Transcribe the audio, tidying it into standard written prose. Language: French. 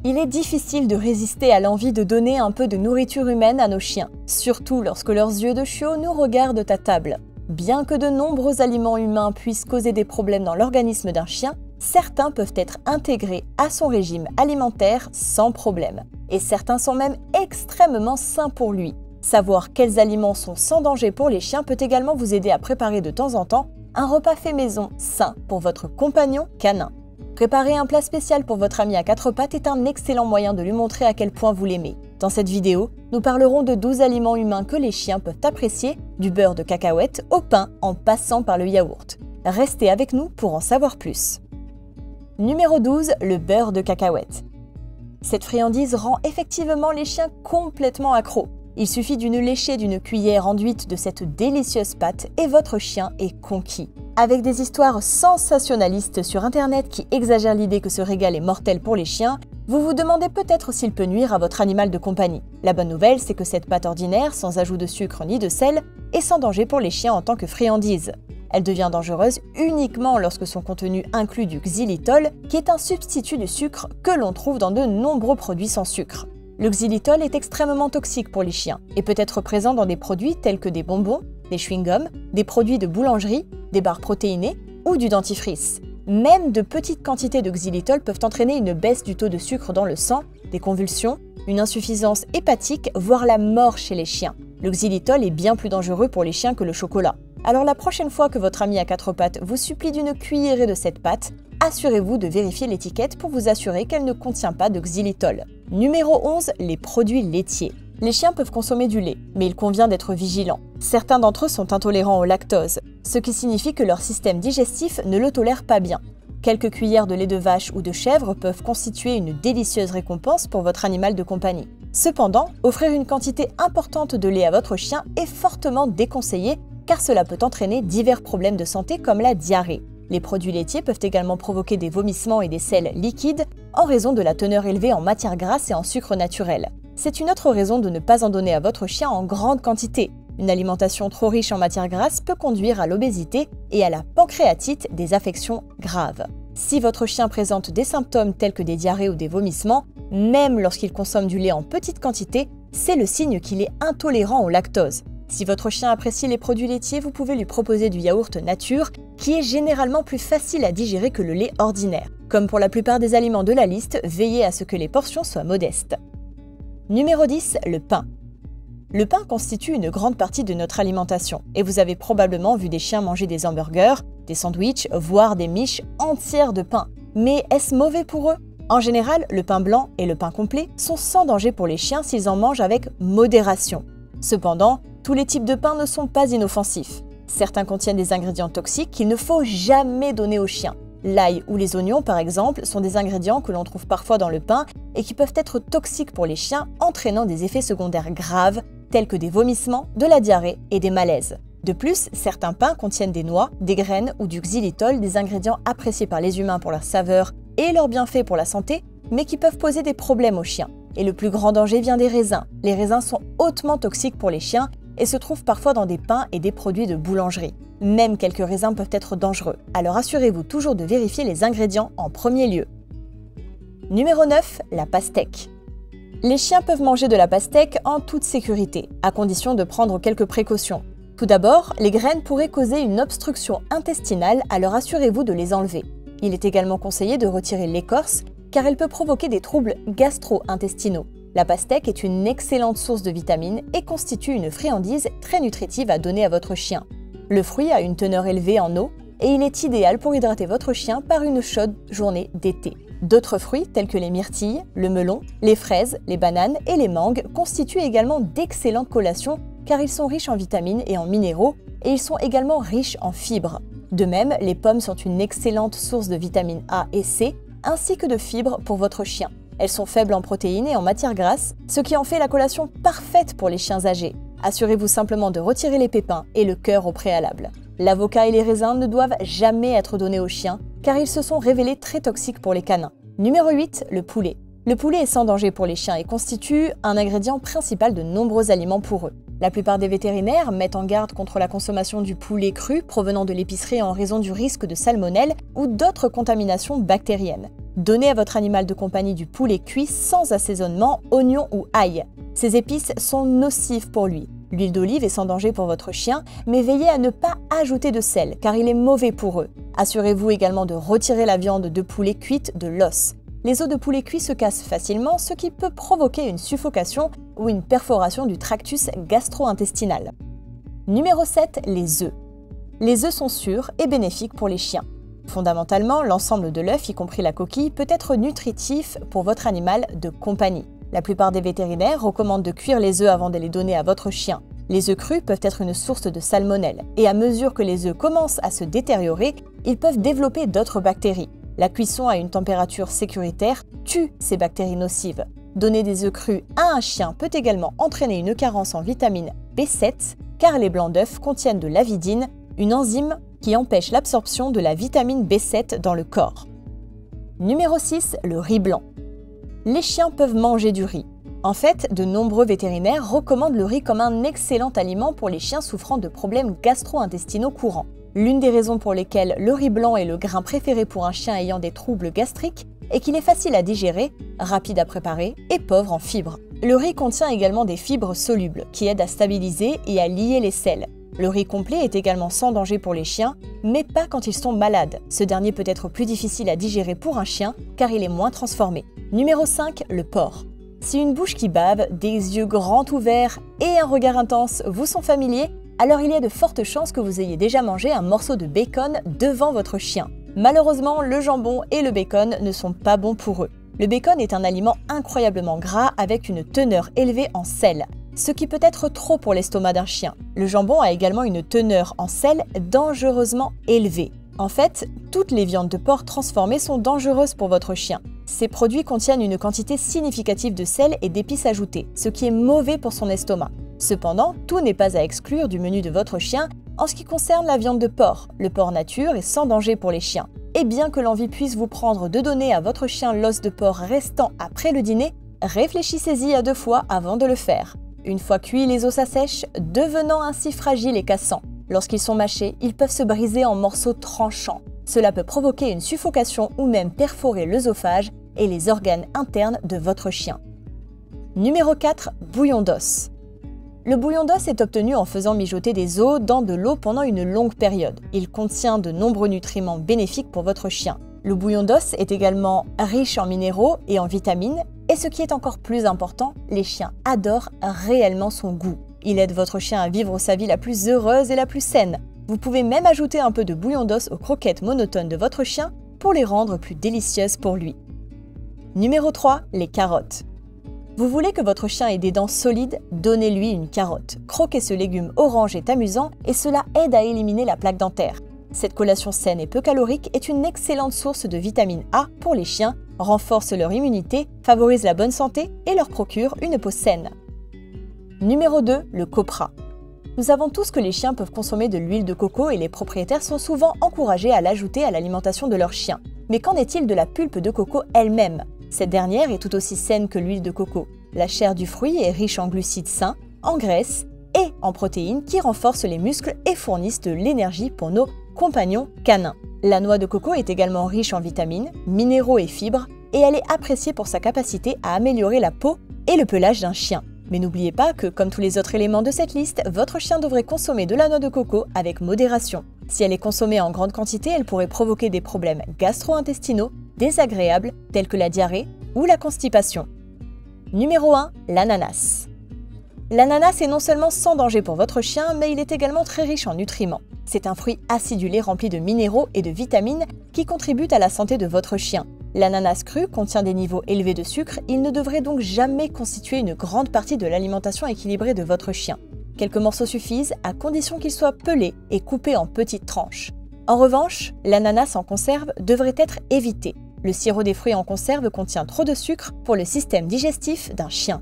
Il est difficile de résister à l'envie de donner un peu de nourriture humaine à nos chiens, surtout lorsque leurs yeux de chiot nous regardent à table. Bien que de nombreux aliments humains puissent causer des problèmes dans l'organisme d'un chien, certains peuvent être intégrés à son régime alimentaire sans problème. Et certains sont même extrêmement sains pour lui. Savoir quels aliments sont sans danger pour les chiens peut également vous aider à préparer de temps en temps un repas fait maison sain pour votre compagnon canin. Préparer un plat spécial pour votre ami à quatre pattes est un excellent moyen de lui montrer à quel point vous l'aimez. Dans cette vidéo, nous parlerons de 12 aliments humains que les chiens peuvent apprécier, du beurre de cacahuète au pain en passant par le yaourt. Restez avec nous pour en savoir plus. Numéro 12, le beurre de cacahuète. Cette friandise rend effectivement les chiens complètement accros. Il suffit d'une léchée d'une cuillère enduite de cette délicieuse pâte et votre chien est conquis. Avec des histoires sensationnalistes sur internet qui exagèrent l'idée que ce régal est mortel pour les chiens, vous vous demandez peut-être s'il peut nuire à votre animal de compagnie. La bonne nouvelle, c'est que cette pâte ordinaire, sans ajout de sucre ni de sel, est sans danger pour les chiens en tant que friandise. Elle devient dangereuse uniquement lorsque son contenu inclut du xylitol, qui est un substitut du sucre que l'on trouve dans de nombreux produits sans sucre. Le xylitol est extrêmement toxique pour les chiens et peut être présent dans des produits tels que des bonbons, des chewing-gums, des produits de boulangerie, des barres protéinées ou du dentifrice. Même de petites quantités de xylitol peuvent entraîner une baisse du taux de sucre dans le sang, des convulsions, une insuffisance hépatique, voire la mort chez les chiens. Le xylitol est bien plus dangereux pour les chiens que le chocolat. Alors la prochaine fois que votre ami à quatre pattes vous supplie d'une cuillerée de cette pâte, assurez-vous de vérifier l'étiquette pour vous assurer qu'elle ne contient pas de xylitol. Numéro 11, les produits laitiers. Les chiens peuvent consommer du lait, mais il convient d'être vigilant. Certains d'entre eux sont intolérants au lactose, ce qui signifie que leur système digestif ne le tolère pas bien. Quelques cuillères de lait de vache ou de chèvre peuvent constituer une délicieuse récompense pour votre animal de compagnie. Cependant, offrir une quantité importante de lait à votre chien est fortement déconseillé car cela peut entraîner divers problèmes de santé comme la diarrhée. Les produits laitiers peuvent également provoquer des vomissements et des selles liquides en raison de la teneur élevée en matières grasses et en sucre naturel. C'est une autre raison de ne pas en donner à votre chien en grande quantité. Une alimentation trop riche en matières grasses peut conduire à l'obésité et à la pancréatite, des affections graves. Si votre chien présente des symptômes tels que des diarrhées ou des vomissements, même lorsqu'il consomme du lait en petite quantité, c'est le signe qu'il est intolérant au lactose. Si votre chien apprécie les produits laitiers, vous pouvez lui proposer du yaourt nature, qui est généralement plus facile à digérer que le lait ordinaire. Comme pour la plupart des aliments de la liste, veillez à ce que les portions soient modestes. Numéro 10, le pain. Le pain constitue une grande partie de notre alimentation, et vous avez probablement vu des chiens manger des hamburgers, des sandwichs, voire des miches entières de pain. Mais est-ce mauvais pour eux? En général, le pain blanc et le pain complet sont sans danger pour les chiens s'ils en mangent avec modération. Cependant, tous les types de pain ne sont pas inoffensifs. Certains contiennent des ingrédients toxiques qu'il ne faut jamais donner aux chiens. L'ail ou les oignons, par exemple, sont des ingrédients que l'on trouve parfois dans le pain et qui peuvent être toxiques pour les chiens, entraînant des effets secondaires graves, tels que des vomissements, de la diarrhée et des malaises. De plus, certains pains contiennent des noix, des graines ou du xylitol, des ingrédients appréciés par les humains pour leur saveur et leurs bienfaits pour la santé, mais qui peuvent poser des problèmes aux chiens. Et le plus grand danger vient des raisins. Les raisins sont hautement toxiques pour les chiens et se trouvent parfois dans des pains et des produits de boulangerie. Même quelques raisins peuvent être dangereux, alors assurez-vous toujours de vérifier les ingrédients en premier lieu. Numéro 9, la pastèque. Les chiens peuvent manger de la pastèque en toute sécurité, à condition de prendre quelques précautions. Tout d'abord, les graines pourraient causer une obstruction intestinale, alors assurez-vous de les enlever. Il est également conseillé de retirer l'écorce, car elle peut provoquer des troubles gastro-intestinaux. La pastèque est une excellente source de vitamines et constitue une friandise très nutritive à donner à votre chien. Le fruit a une teneur élevée en eau et il est idéal pour hydrater votre chien par une chaude journée d'été. D'autres fruits tels que les myrtilles, le melon, les fraises, les bananes et les mangues constituent également d'excellentes collations car ils sont riches en vitamines et en minéraux et ils sont également riches en fibres. De même, les pommes sont une excellente source de vitamines A et C ainsi que de fibres pour votre chien. Elles sont faibles en protéines et en matières grasses, ce qui en fait la collation parfaite pour les chiens âgés. Assurez-vous simplement de retirer les pépins et le cœur au préalable. L'avocat et les raisins ne doivent jamais être donnés aux chiens, car ils se sont révélés très toxiques pour les canins. Numéro 8, le poulet. Le poulet est sans danger pour les chiens et constitue un ingrédient principal de nombreux aliments pour eux. La plupart des vétérinaires mettent en garde contre la consommation du poulet cru provenant de l'épicerie en raison du risque de salmonelle ou d'autres contaminations bactériennes. Donnez à votre animal de compagnie du poulet cuit sans assaisonnement, oignon ou ail. Ces épices sont nocives pour lui. L'huile d'olive est sans danger pour votre chien, mais veillez à ne pas ajouter de sel car il est mauvais pour eux. Assurez-vous également de retirer la viande de poulet cuite de l'os. Les os de poulet cuit se cassent facilement, ce qui peut provoquer une suffocation ou une perforation du tractus gastro-intestinal. Numéro 7. Les œufs. Les œufs sont sûrs et bénéfiques pour les chiens. Fondamentalement, l'ensemble de l'œuf, y compris la coquille, peut être nutritif pour votre animal de compagnie. La plupart des vétérinaires recommandent de cuire les œufs avant de les donner à votre chien. Les œufs crus peuvent être une source de salmonelle, et à mesure que les œufs commencent à se détériorer, ils peuvent développer d'autres bactéries. La cuisson à une température sécuritaire tue ces bactéries nocives. Donner des œufs crus à un chien peut également entraîner une carence en vitamine B7, car les blancs d'œufs contiennent de l'avidine, une enzyme qui empêche l'absorption de la vitamine B7 dans le corps. Numéro 6. Le riz blanc. Les chiens peuvent manger du riz. En fait, de nombreux vétérinaires recommandent le riz comme un excellent aliment pour les chiens souffrant de problèmes gastro-intestinaux courants. L'une des raisons pour lesquelles le riz blanc est le grain préféré pour un chien ayant des troubles gastriques est qu'il est facile à digérer, rapide à préparer et pauvre en fibres. Le riz contient également des fibres solubles qui aident à stabiliser et à lier les selles. Le riz complet est également sans danger pour les chiens, mais pas quand ils sont malades. Ce dernier peut être plus difficile à digérer pour un chien car il est moins transformé. Numéro 5. Le porc. Si une bouche qui bave, des yeux grands ouverts et un regard intense vous sont familiers, alors il y a de fortes chances que vous ayez déjà mangé un morceau de bacon devant votre chien. Malheureusement, le jambon et le bacon ne sont pas bons pour eux. Le bacon est un aliment incroyablement gras avec une teneur élevée en sel, ce qui peut être trop pour l'estomac d'un chien. Le jambon a également une teneur en sel dangereusement élevée. En fait, toutes les viandes de porc transformées sont dangereuses pour votre chien. Ces produits contiennent une quantité significative de sel et d'épices ajoutées, ce qui est mauvais pour son estomac. Cependant, tout n'est pas à exclure du menu de votre chien en ce qui concerne la viande de porc. Le porc nature est sans danger pour les chiens. Et bien que l'envie puisse vous prendre de donner à votre chien l'os de porc restant après le dîner, réfléchissez-y à 2 fois avant de le faire. Une fois cuits, les os s'assèchent, devenant ainsi fragiles et cassants. Lorsqu'ils sont mâchés, ils peuvent se briser en morceaux tranchants. Cela peut provoquer une suffocation ou même perforer l'œsophage et les organes internes de votre chien. Numéro 4. Bouillon d'os. Le bouillon d'os est obtenu en faisant mijoter des os dans de l'eau pendant une longue période. Il contient de nombreux nutriments bénéfiques pour votre chien. Le bouillon d'os est également riche en minéraux et en vitamines, et ce qui est encore plus important, les chiens adorent réellement son goût. Il aide votre chien à vivre sa vie la plus heureuse et la plus saine. Vous pouvez même ajouter un peu de bouillon d'os aux croquettes monotones de votre chien pour les rendre plus délicieuses pour lui. Numéro 3. Les carottes. Vous voulez que votre chien ait des dents solides? Donnez-lui une carotte. Croquer ce légume orange est amusant et cela aide à éliminer la plaque dentaire. Cette collation saine et peu calorique est une excellente source de vitamine A pour les chiens, renforce leur immunité, favorise la bonne santé et leur procure une peau saine. Numéro 2. Le copra. Nous savons tous que les chiens peuvent consommer de l'huile de coco et les propriétaires sont souvent encouragés à l'ajouter à l'alimentation de leurs chiens. Mais qu'en est-il de la pulpe de coco elle-même? Cette dernière est tout aussi saine que l'huile de coco. La chair du fruit est riche en glucides sains, en graisse et en protéines qui renforcent les muscles et fournissent de l'énergie pour nos compagnons canins. La noix de coco est également riche en vitamines, minéraux et fibres et elle est appréciée pour sa capacité à améliorer la peau et le pelage d'un chien. Mais n'oubliez pas que, comme tous les autres éléments de cette liste, votre chien devrait consommer de la noix de coco avec modération. Si elle est consommée en grande quantité, elle pourrait provoquer des problèmes gastro-intestinaux désagréables tels que la diarrhée ou la constipation. Numéro 1. L'ananas. L'ananas est non seulement sans danger pour votre chien, mais il est également très riche en nutriments. C'est un fruit acidulé rempli de minéraux et de vitamines qui contribuent à la santé de votre chien. L'ananas cru contient des niveaux élevés de sucre, il ne devrait donc jamais constituer une grande partie de l'alimentation équilibrée de votre chien. Quelques morceaux suffisent à condition qu'il soit pelé et coupé en petites tranches. En revanche, l'ananas en conserve devrait être évité. Le sirop des fruits en conserve contient trop de sucre pour le système digestif d'un chien.